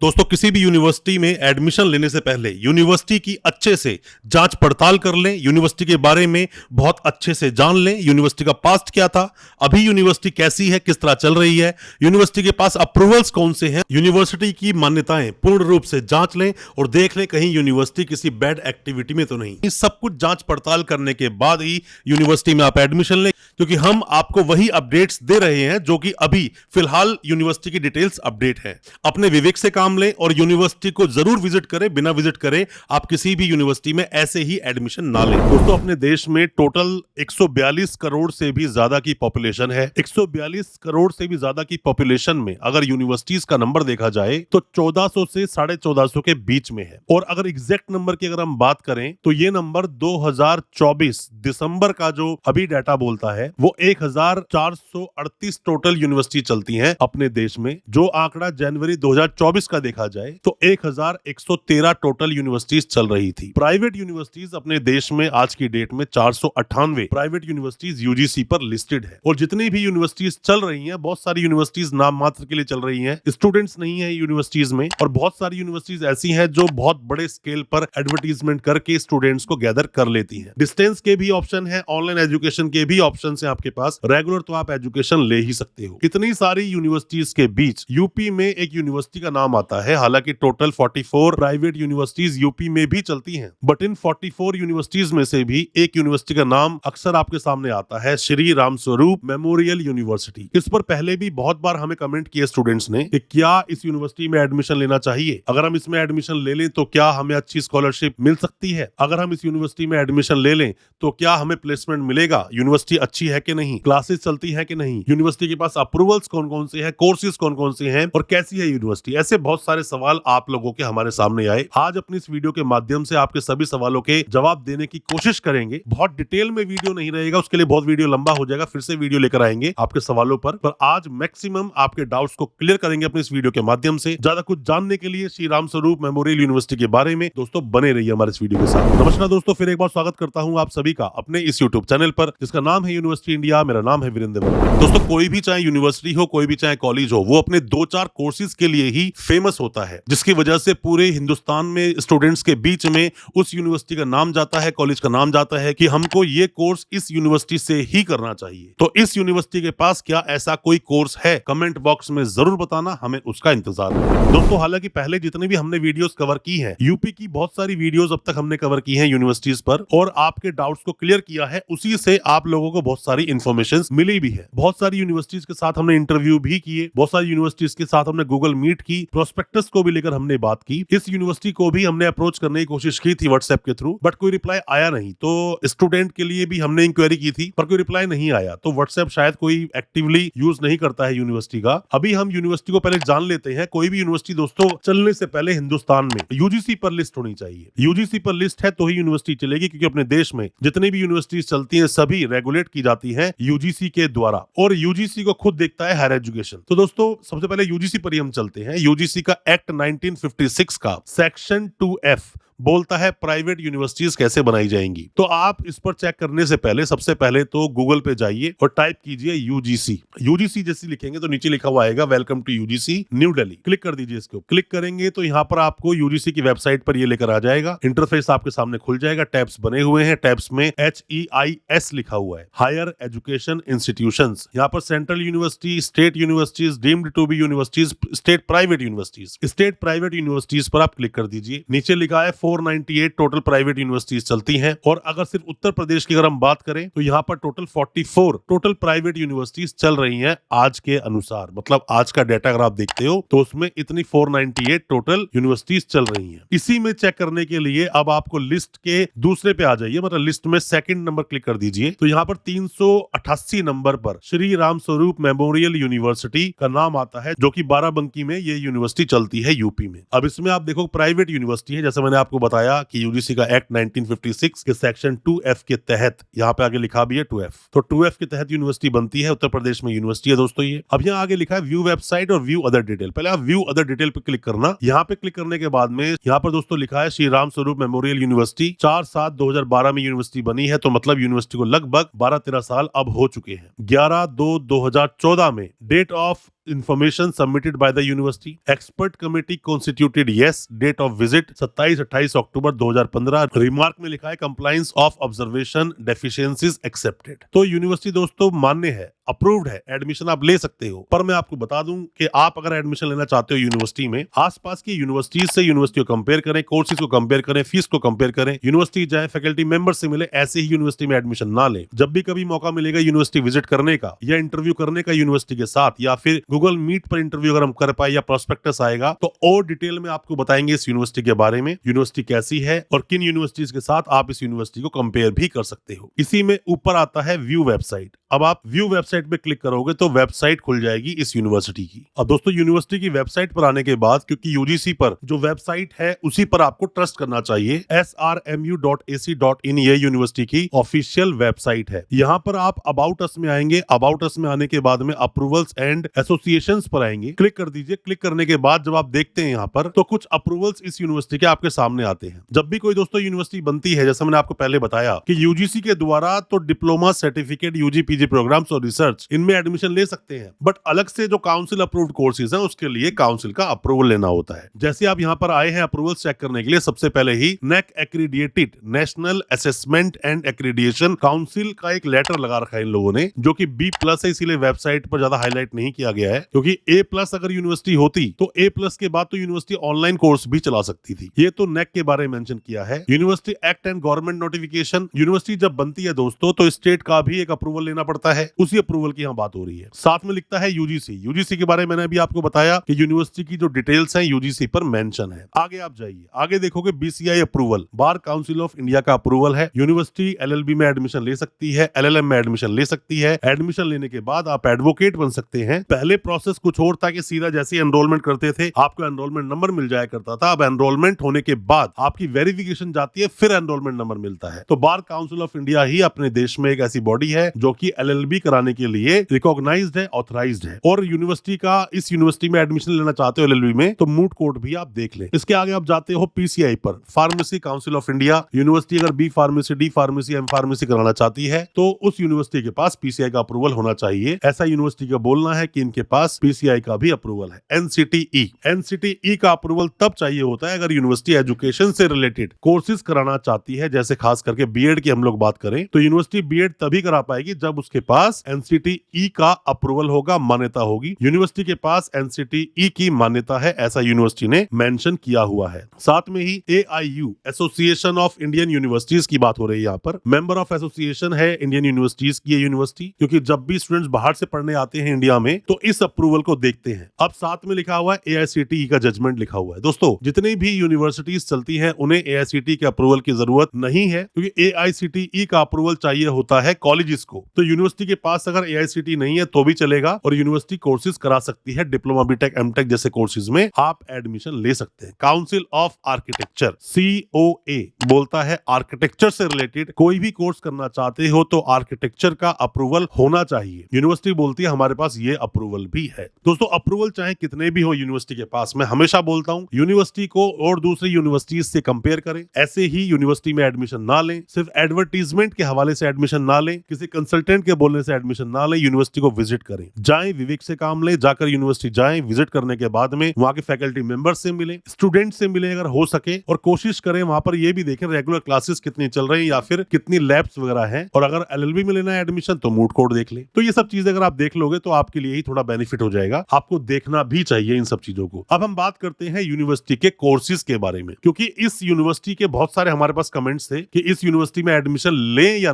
दोस्तों, किसी भी यूनिवर्सिटी में एडमिशन लेने से पहले यूनिवर्सिटी की अच्छे से जांच पड़ताल कर लें। यूनिवर्सिटी के बारे में बहुत अच्छे से जान लें। यूनिवर्सिटी का पास्ट क्या था, अभी यूनिवर्सिटी कैसी है, किस तरह चल रही है, यूनिवर्सिटी के पास अप्रूवल्स कौन से हैं, यूनिवर्सिटी की मान्यताएं पूर्ण रूप से जांच लें और देख लें कहीं यूनिवर्सिटी किसी बैड एक्टिविटी में तो नहीं। इस सब कुछ जांच पड़ताल करने के बाद ही यूनिवर्सिटी में आप एडमिशन लें, क्योंकि हम आपको वही अपडेट्स दे रहे हैं जो कि अभी फिलहाल यूनिवर्सिटी की डिटेल्स अपडेट है। अपने विवेक से काम लें और यूनिवर्सिटी को जरूर विजिट करें। बिना विजिट करे आप किसी भी यूनिवर्सिटी में ऐसे ही एडमिशन ना लें। दोस्तों, अपने देश में टोटल 142 करोड़ से भी ज्यादा की पॉपुलेशन है। 142 करोड़ से भी ज्यादा की पॉपुलेशन में अगर यूनिवर्सिटीज का नंबर देखा जाए तो 1400 से 1450 के बीच में है। और अगर एग्जैक्ट नंबर की अगर हम बात करें तो ये नंबर 2024 दिसंबर का जो अभी डाटा बोलता है वो 1438 टोटल यूनिवर्सिटी चलती हैं अपने देश में। जो आंकड़ा जनवरी 2024 का देखा जाए तो 1113 टोटल यूनिवर्सिटीज चल रही थी। प्राइवेट यूनिवर्सिटीज अपने देश में आज की डेट में 498 प्राइवेट यूनिवर्सिटीज यूजीसी पर लिस्टेड है। और जितनी भी यूनिवर्सिटीज चल रही हैं, बहुत सारी यूनिवर्सिटीज नाम मात्र के लिए चल रही हैं, स्टूडेंट्स नहीं है यूनिवर्सिटीज में। और बहुत सारी यूनिवर्सिटीज ऐसी हैं जो बहुत बड़े स्केल पर एडवर्टीजमेंट करके स्टूडेंट्स को गैदर कर लेती हैं। डिस्टेंस के भी ऑप्शन है, ऑनलाइन एजुकेशन के भी ऑप्शन है आपके पास। रेगुलर तो आप एजुकेशन ले ही सकते हो। इतनी सारी यूनिवर्सिटीज के बीच यूपी में एक यूनिवर्सिटी का नाम आता है। हालांकि टोटल 44 प्राइवेट यूनिवर्सिटीज यूपी में भी चलती हैं, बट इन 44 यूनिवर्सिटीज में से भी एक यूनिवर्सिटी का नाम अक्सर आपके सामने आता है, श्री राम स्वरूप मेमोरियल यूनिवर्सिटी। इस पर पहले भी बहुत बार हमें कमेंट किए स्टूडेंट्स ने कि क्या इस यूनिवर्सिटी में एडमिशन लेना चाहिए, अगर हम इसमें एडमिशन ले लें तो क्या हमें अच्छी स्कॉलरशिप मिल सकती है, अगर हम इस यूनिवर्सिटी में एडमिशन ले लें तो क्या हमें प्लेसमेंट मिलेगा, यूनिवर्सिटी अच्छी है कि नहीं, क्लासेस चलती है कि नहीं, यूनिवर्सिटी के पास अप्रूवल्स कौन कौन से हैं, कोर्सेज कौन कौन से हैं और कैसी है यूनिवर्सिटी। ऐसे बहुत सारे सवाल आप लोगों के हमारे सामने आए। आज अपनी इस वीडियो के माध्यम से आपके सभी सवालों के जवाब देने की कोशिश करेंगे। बहुत डिटेल में वीडियो नहीं रहेगा, उसके लिए बहुत वीडियो लंबा हो जाएगा, फिर से वीडियो लेकर आएंगे आपके सवालों पर आज मैक्सिमम आपके डाउट्स को क्लियर करेंगे अपने इस वीडियो के माध्यम से। ज्यादा कुछ जानने के लिए श्री राम स्वरूप मेमोरियल यूनिवर्सिटी के बारे में दोस्तों बने रहिए हमारे इस वीडियो के साथ। नमस्कार दोस्तों, फिर एक बार स्वागत करता हूं आप सभी का अपने इस यूट्यूब चैनल पर जिसका नाम है यूनिवर्सिटी इंडिया। मेरा नाम है वीरेंद्र वर्मा। दोस्तों, कोई भी चाहे यूनिवर्सिटी हो, कोई भी चाहे कॉलेज हो, वो अपने 2-4 कोर्सेज के लिए ही फेमस होता है, जिसकी वजह से पूरे हिंदुस्तान में स्टूडेंट्स के बीच में उस यूनिवर्सिटी का नाम जाता है, कॉलेज का नाम जाता है कि हमको ये कोर्स इस यूनिवर्सिटी से ही करना चाहिए। तो इस यूनिवर्सिटी के पास क्या ऐसा कोई कोर्स है? कमेंट बॉक्स में जरूर बताना, हमें उसका इंतजार है। दोस्तों, हालांकि पहले जितने भी हमने वीडियोस कवर की है, यूपी की बहुत सारी वीडियोस अब तक हमने कवर की है यूनिवर्सिटीज पर और आपके डाउट्स को क्लियर किया है। उसी से आप लोगों को बहुत सारी इंफॉर्मेशन मिली भी है। बहुत सारी यूनिवर्सिटीज के साथ हमने इंटरव्यू भी किए, बहुत सारी यूनिवर्सिटीज के साथ हमने गूगल मीट की, प्रोस्पेक्टस को भी लेकर हमने बात की। इस यूनिवर्सिटी को भी हमने अप्रोच करने की कोशिश की थी व्हाट्सएप के थ्रू, बट कोई रिप्लाई आया नहीं। तो स्टूडेंट के लिए भी हमने इंक्वायरी की थी पर कोई रिप्लाई नहीं आया। तो व्हाट्सएप शायद कोई एक्टिवली यूज नहीं करता है यूनिवर्सिटी का। अभी हम यूनिवर्सिटी को पहले जान लेते हैं। कोई भी यूनिवर्सिटी दोस्तों चलने से पहले हिंदुस्तान में यूजीसी पर लिस्ट होनी चाहिए। यूजीसी पर लिस्ट है तो ही यूनिवर्सिटी चलेगी, क्योंकि अपने देश में जितनी भी यूनिवर्सिटीज चलती हैं सभी रेगुलेट की जाती है यूजीसी के द्वारा, और यूजीसी को खुद देखता है हायर एजुकेशन। तो दोस्तों, सबसे पहले यूजीसी पर ही हम चलते हैं। यूजीसी का एक्ट 1956 का सेक्शन 2F बोलता है प्राइवेट यूनिवर्सिटीज कैसे बनाई जाएंगी। तो आप इस पर चेक करने से पहले सबसे पहले तो गूगल पे जाइए और टाइप कीजिए यूजीसी। यूजीसी जैसे लिखेंगे तो नीचे लिखा हुआ आएगा welcome to UGC New Delhi. Click कर दीजिए इसको। क्लिक करेंगे तो यहाँ पर आपको यूजीसी की वेबसाइट पर ये लेकर आ जाएगा। इंटरफेस आपके सामने खुल जाएगा। टैब्स बने हुए हैं। टैब्स में HEIS लिखा हुआ है, हायर एजुकेशन इंस्टीट्यूशंस। यहाँ पर central university, state universities, deemed to be universities, state private universities. State private universities पर आप क्लिक कर दीजिए। नीचे लिखा है 498 टोटल प्राइवेट यूनिवर्सिटीज चलती हैं। और अगर सिर्फ उत्तर प्रदेश की अगर हम बात करें तो यहाँ पर टोटल 44 टोटल प्राइवेट यूनिवर्सिटीज चल रही हैं आज के अनुसार। मतलब आज का डाटा अगर आप देखते हो तो उसमें इतनी 498 टोटल यूनिवर्सिटीज चल रही हैं। इसी में चेक करने के लिए अब आपको लिस्ट के दूसरे पे आ जाइए, मतलब लिस्ट में सेकंड नंबर क्लिक कर दीजिए। तो यहाँ पर 388 नंबर पर श्री राम स्वरूप मेमोरियल यूनिवर्सिटी का नाम आता है, जो कि बाराबंकी में ये यूनिवर्सिटी चलती है यूपी में। अब इसमें आप देखो प्राइवेट यूनिवर्सिटी है, जैसे मैंने आपको बताया कि यूजीसी का एक्ट 1956 के सेक्शन 2F के तहत, यहाँ पे आगे लिखा भी है 2F, तो 2F के तहत यूनिवर्सिटी बनती है। उत्तर प्रदेश में यूनिवर्सिटी है दोस्तों ये। अब यहाँ आगे लिखा है व्यू वेबसाइट और व्यू अदर डिटेल। पहले आप व्यू अदर डिटेल पे क्लिक करना। यहाँ पे क्लिक करने के बाद में यहाँ पर दोस्तों लिखा है श्री राम स्वरूप मेमोरियल यूनिवर्सिटी 4/7/2012 में यूनिवर्सिटी बनी है। तो मतलब यूनिवर्सिटी को लगभग 12-13 साल अब हो चुके हैं। 11/2/2014 में date of information submitted by the university. Expert committee constituted. Yes. Date of visit 27-28 October 2015. Remark में लिखा है compliance of observation deficiencies accepted. तो यूनिवर्सिटी दोस्तों मान्य है, अप्रूव्ड है, एडमिशन आप ले सकते हो। पर मैं आपको बता दूं कि आप अगर एडमिशन लेना चाहते हो यूनिवर्सिटी में, आसपास की यूनिवर्सिटीज से यूनिवर्सिटी को कंपेयर करें, कोर्सेज को कंपेयर करें, फीस को कंपेयर करें, यूनिवर्सिटी जाए, फैकल्टी मेंबर से मिले, ऐसे ही यूनिवर्सिटी में एडमिशन ना लें। जब भी कभी मौका मिलेगा यूनिवर्सिटी विजिट करने का या इंटरव्यू करने का यूनिवर्सिटी के साथ, या फिर गूगल मीट पर इंटरव्यू अगर हम कर पाए या प्रोस्पेक्टस आएगा तो और डिटेल में आपको बताएंगे इस यूनिवर्सिटी के बारे में, यूनिवर्सिटी कैसी है और किन यूनिवर्सिटीज के साथ आप इस यूनिवर्सिटी को कंपेयर भी कर सकते हो। इसी में ऊपर आता है व्यू वेबसाइट। अब आप व्यू वेबसाइट पे क्लिक करोगे तो वेबसाइट खुल जाएगी इस यूनिवर्सिटी की। अब दोस्तों यूनिवर्सिटी की वेबसाइट पर आने के बाद, क्योंकि यूजीसी पर जो वेबसाइट है उसी पर आपको ट्रस्ट करना चाहिए, srmu.ac.in ये यूनिवर्सिटी की ऑफिशियल वेबसाइट है। यहाँ पर आप अबाउट अस में आएंगे, अबाउट अस में आने के बाद में अप्रूवल्स एंड एसोसिएशंस पर आएंगे, क्लिक कर दीजिए। क्लिक करने के बाद जब आप देखते हैं यहाँ पर तो कुछ अप्रूवल्स इस यूनिवर्सिटी के आपके सामने आते हैं। जब भी कोई दोस्तों यूनिवर्सिटी बनती है, जैसे मैंने आपको पहले बताया कि यूजीसी के द्वारा तो diploma, certificate, UG, PG programmes और रिसर्च इनमें एडमिशन ले सकते हैं, बट अलग से जो काउंसिल अप्रूव्ड कोर्सेज हैं उसके लिए काउंसिल का अप्रूवल लेना होता है। जैसे आप यहाँ पर आए हैं अप्रूवल चेक करने के लिए, सबसे पहले ही NAAC accredited National Assessment and Accreditation Council का एक लेटर लगा रखा है इन लोगों ने, जो कि B+ है, इसीलिए वेबसाइट पर ज्यादा हाईलाइट नहीं किया गया है, क्योंकि A+ अगर यूनिवर्सिटी होती तो A+ के बाद तो यूनिवर्सिटी ऑनलाइन कोर्स भी चला सकती थी। ये तो नेक के बारे में मेंशन किया है। University act and government notification, university जब बनती है दोस्तों तो स्टेट का भी एक अप्रूवल लेना पड़ता है, उसी अप्रूवल की यहाँ बात हो रही है। साथ में लिखता है यूजीसी। यूजीसी के बारे में मैंने अभी आपको बताया कि यूनिवर्सिटी की जो डिटेल्स हैं यूजीसी पर मेंशन है। आगे आप जाइए, आगे देखोगे BCI approval, bar council of India का अप्रूवल है। यूनिवर्सिटी एलएलबी में एडमिशन ले सकती है, एलएलएम में एडमिशन ले सकती है। एडमिशन लेने के बाद आप एडवोकेट बन सकते हैं। पहले प्रोसेस कुछ और था कि सीधा जैसे एनरोलमेंट करते थे आपको एनरोलमेंट नंबर मिल जाया करता था। अब एनरोलमेंट होने के बाद आपकी वेरिफिकेशन जाती है, फिर एनरोलमेंट नंबर मिलता है। तो बार काउंसिल ऑफ इंडिया ही अपने देश में एक ऐसी बॉडी है जो कि एलएलबी कराने के लिए रिकॉग्नाइज्ड है, ऑथराइज्ड है। और यूनिवर्सिटी का, इस यूनिवर्सिटी में एडमिशन लेना चाहते हो एलएलबी में तो मूट कोर्ट भी आप देख लें। इसके आगे आप जाते हो पीसीआई पर, Pharmacy Council of India. University अगर B pharmacy, D pharmacy, M pharmacy कराना चाहती है तो उस यूनिवर्सिटी के पास पीसीआई का अप्रूवल होना चाहिए। ऐसा यूनिवर्सिटी का बोलना है कि इनके पास पीसीआई का भी अप्रूवल है। एनसीटीई, एनसीटीई का अप्रूवल तब चाहिए होता है अगर यूनिवर्सिटी एजुकेशन से रिलेटेड कोर्सेज कराना चाहती है, जैसे खास करके बीएड की हम लोग बात करें तो यूनिवर्सिटी बीएड तभी करा पाएगी जब उसके पास एनसीटीई का अप्रूवल होगा, मान्यता होगी। यूनिवर्सिटी के पास एनसीटीई की मान्यता है, ऐसा यूनिवर्सिटी ने मेंशन किया हुआ है। साथ में ही AIU, Association of Indian universities की बात हो रही है। यहाँ पर मेंबर ऑफ एसोसिएशन है इंडियन यूनिवर्सिटीज की ये यूनिवर्सिटी, क्योंकि जब भी स्टूडेंट्स बाहर से पढ़ने आते हैं इंडिया में तो इस अप्रूवल को देखते हैं। अब साथ में लिखा हुआ है एआईसीटीई का जजमेंट लिखा हुआ है। दोस्तों जितनी भी यूनिवर्सिटीज चलती हैं उन्हें एआईसीटीई के अप्रूवल की जरूरत नहीं है, क्योंकि एआईसीटीई का अप्रूवल चाहिए होता है कॉलेजेस को। तो यूनिवर्सिटी के पास अगर एआईसीटीई नहीं है तो भी चलेगा और यूनिवर्सिटी कोर्सेज करा सकती है। डिप्लोमा, बीटेक, एमटेक जैसे कोर्सेज में आप एडमिशन ले सकते हैं। काउंसिल ऑफ आर्किटेक्चर, सीओए, बोलता है आर्किटेक्चर से रिलेटेड कोई भी कोर्स करना चाहते हो तो आर्किटेक्चर का अप्रूवल होना चाहिए। यूनिवर्सिटी बोलती है हमारे पास ये अप्रूवल भी है। दोस्तों अप्रूवल चाहे कितने भी हो यूनिवर्सिटी के पास, मैं हमेशा बोलता हूं यूनिवर्सिटी को और दूसरी यूनिवर्सिटीज से कंपेयर करें। ऐसे ही यूनिवर्सिटी में एडमिशन ना लें, सिर्फ एडवर्टीजमेंट के हवाले से एडमिशन ना लें, किसी कंसल्टेंट के बोलने से एडमिशन ना लें। यूनिवर्सिटी को विजिट करें, जाएं, विवेक से काम लें, जाकर यूनिवर्सिटी जाएं। विजिट करने के बाद में वहां के फैकल्टी मेंबर्स से मिलें, स्टूडेंट से मिलें अगर हो सके, और कोशिश करें वहां पर ये भी देखें रेगुलर क्लासेस कितनी चल रही हैं या फिर कितनी लैब्स वगैरह हैं। और अगर एलएलबी में लेना है एडमिशन तो मूट कोर्ट देख लें। तो ये सब चीजें अगर आप देख लोगे तो आपके लिए ही थोड़ा बेनिफिट हो जाएगा। आपको देखना भी चाहिए इन सब चीजों को। अब हम बात करते हैं यूनिवर्सिटी के कोर्सेज के बारे में, क्योंकि इस यूनिवर्सिटी के बहुत सारे हमारे पास कमेंट्स थे कि इस यूनिवर्सिटी में एडमिशन लें या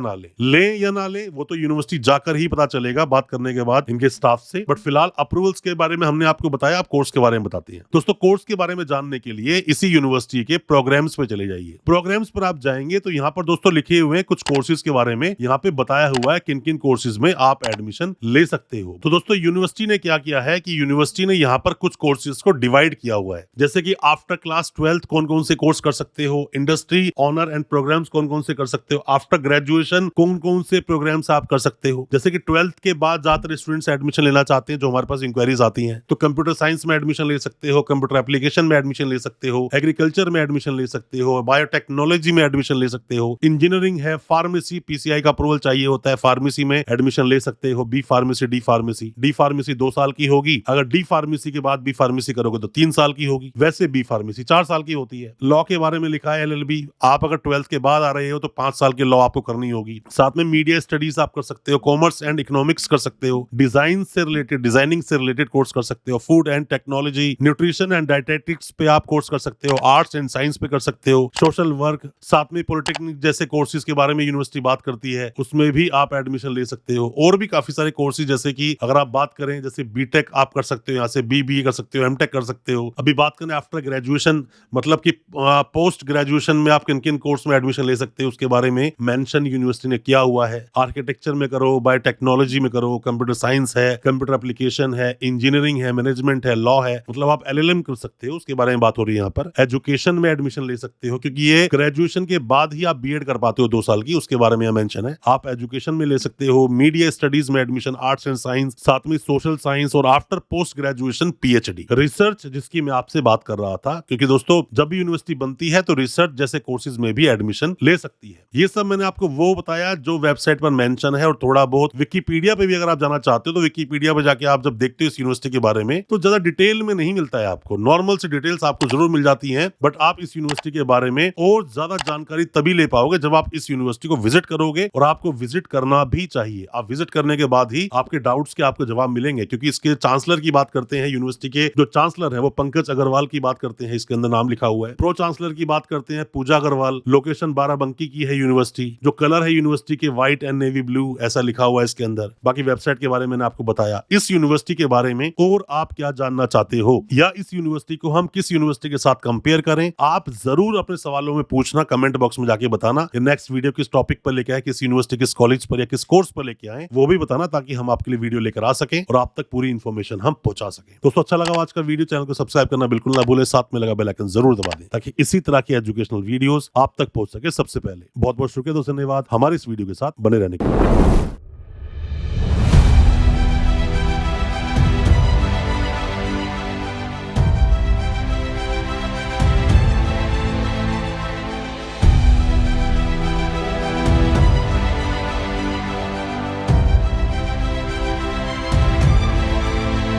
ना लें, वो तो यूनिवर्सिटी जाकर ही पता चलेगा बात करने के बाद इनके स्टाफ से। बट फिलहाल अप्रूवल्स के बारे में हमने आपको बताया, आप कोर्स के बारे में बताते हैं। दोस्तों कोर्स के बारे में जानने के लिए इसी यूनिवर्सिटी के प्रोग्राम्स पे चले जाइए। प्रोग्राम्स पर आप जाएंगे तो यहाँ पर दोस्तों लिखे हुए हैं कुछ कोर्सेज के बारे में, यहाँ पे बताया हुआ है किन किन कोर्सेज में आप एडमिशन ले सकते हो। तो दोस्तों यूनिवर्सिटी ने क्या किया है कि यूनिवर्सिटी ने यहाँ पर कुछ कोर्सेज को डिवाइड किया हुआ है, जैसे कि आफ्टर क्लास 12th कौन कौन से कोर्स कर सकते हो, इंडस्ट्री ऑनर एंड प्रोग्राम्स कौन कौन से कर सकते हो, आफ्टर ग्रेजुएशन कौन कौन से प्रोग्राम्स आप कर सकते हो। जैसे कि 12th के बाद ज्यादातर स्टूडेंट्स एडमिशन लेना चाहते हैं, जो हमारे पास इंक्वायरीज आती हैं, तो कंप्यूटर साइंस में एडमिशन ले सकते हो, कंप्यूटर एप्लीकेशन में एडमिशन ले सकते हो, एग्रीकल्चर में एडमिशन ले सकते हो, बायोटेक्नोलॉजी में एडमिशन ले सकते हो, इंजीनियरिंग है, फार्मेसी, पीसीआई का अप्रूवल चाहिए होता है, फार्मेसी में एडमिशन ले सकते हो, बी फार्मेसी, डी फार्मेसी 2 साल की होगी, अगर डी फार्मेसी के बाद बी फार्मेसी करोगे तो 3 साल की होगी, वैसे बी फार्मेसी 4 साल की होती है। लॉ के बारे में लिखा है एलएलबी, आप अगर 12th के बाद आ रहे हो तो 5 साल की लॉ आपको करनी होगी। साथ में मीडिया स्टडीज आप कर सकते हो, कॉमर्स एंड इकोनॉमिक्स कर सकते हो, डिजाइनिंग से रिलेटेड कोर्स कर सकते हो, food and technology, nutrition and dietetics पे आप कोर्स कर सकते हो, आर्ट्स एंड साइंस पे कर सकते हो, सोशल वर्क, साथ में पॉलिटेक्निक जैसे कोर्सेज के बारे में यूनिवर्सिटी बात करती है, उसमें भी आप एडमिशन ले सकते हो। और भी काफी सारे कोर्सेज जैसे कि अगर आप बात करें जैसे बीटेक आप कर सकते हो, यहाँ से बीबीए कर सकते हो, एमटेक कर सकते हो। अभी बात करें आफ्टर ग्रेजुएशन, मतलब कि पोस्ट ग्रेजुएशन में आप किन किन कोर्स में एडमिशन ले सकते हो, उसके बारे में मेंशन यूनिवर्सिटी ने किया हुआ है। आर्किटेक्चर में करो, बायोटेक्नोलॉजी में करो, कंप्यूटर साइंस है, कंप्यूटर एप्लीकेशन है, इंजीनियरिंग है, मैनेजमेंट है, लॉ है, मतलब आप एलएलएम कर सकते हो, उसके बारे में बात हो रही है यहाँ पर। एजुकेशन में एडमिशन ले सकते हो, क्योंकि ये ग्रेजुएशन के बाद ही आप बीएड कर पाते हो 2 साल की, उसके बारे में यहाँ मेंशन है। आप एजुकेशन में ले सकते हो, मीडिया स्टडीज में एडमिशन, आर्ट्स एंड साइंस, साथ में सोशल साइंस, और after post graduation PhD. Research जिसकी मैं आपसे बात कर रहा था, क्योंकि दोस्तों जब भी यूनिवर्सिटी बनती है तो रिसर्च जैसे कोर्सेज में भी एडमिशन ले सकती है। ये सब मैंने आपको वो बताया जो वेबसाइट पर मेंशन है, और थोड़ा बहुत विकिपीडिया पे भी अगर आप जाना चाहते हो तो विकिपीडिया पे जाके आप जब देखते हो इस यूनिवर्सिटी के बारे में तो ज्यादा डिटेल में नहीं मिलता है आपको, नॉर्मल से डिटेल्स आपको जरूर मिल जाती हैं, बट आप इस यूनिवर्सिटी के बारे में और ज्यादा जानकारी तभी ले पाओगे जब आप इस यूनिवर्सिटी को विजिट करोगे, और आपको विजिट करना भी चाहिए। आप विजिट करने के बाद ही आपके डाउट्स के आपको जवाब मिलेंगे, क्योंकि इसके चांसलर की बात करते हैं, यूनिवर्सिटी के जो चांसलर है वो पंकज अग्रवाल की बात करते हैं, इसके अंदर नाम लिखा हुआ है। प्रो चांसलर की बात करते हैं पूजा अग्रवाल, लोकेशन बाराबंकी की है यूनिवर्सिटी, जो कलर है यूनिवर्सिटी के व्हाइट एंड नेवी ब्लू ऐसा लिखा हुआ है इसके अंदर। बाकी वेबसाइट के बारे में मैंने आपको बताया। इस यूनिवर्सिटी के बारे में और आप क्या जानना चाहते हो, या इस यूनिवर्सिटी को हम किस यूनिवर्सिटी के साथ कंपेयर करें, आप जरूर अपने सवालों में पूछना, कमेंट बॉक्स में जाके बताना। नेक्स्ट वीडियो किस टॉपिक पर लेके आए, किस यूनिवर्सिटी, किस कॉलेज पर या किस कोर्स पर लेके आए, वो भी बताना, ताकि हम आपके लिए वीडियो लेकर आ सके और आप तक पूरी इन्फॉर्मेशन हम पहुंचा सके। दोस्तों अच्छा लगा आज का वीडियो, चैनल को सब्सक्राइब करना बिल्कुल ना भूले, साथ में लगा बेल आइकन जरूर दबा दें, ताकि इसी तरह की एजुकेशनल वीडियोस आप तक पहुंच सके सबसे पहले। बहुत बहुत शुक्रिया दोस्तों, धन्यवाद हमारे इस वीडियो के साथ बने रहने के लिए।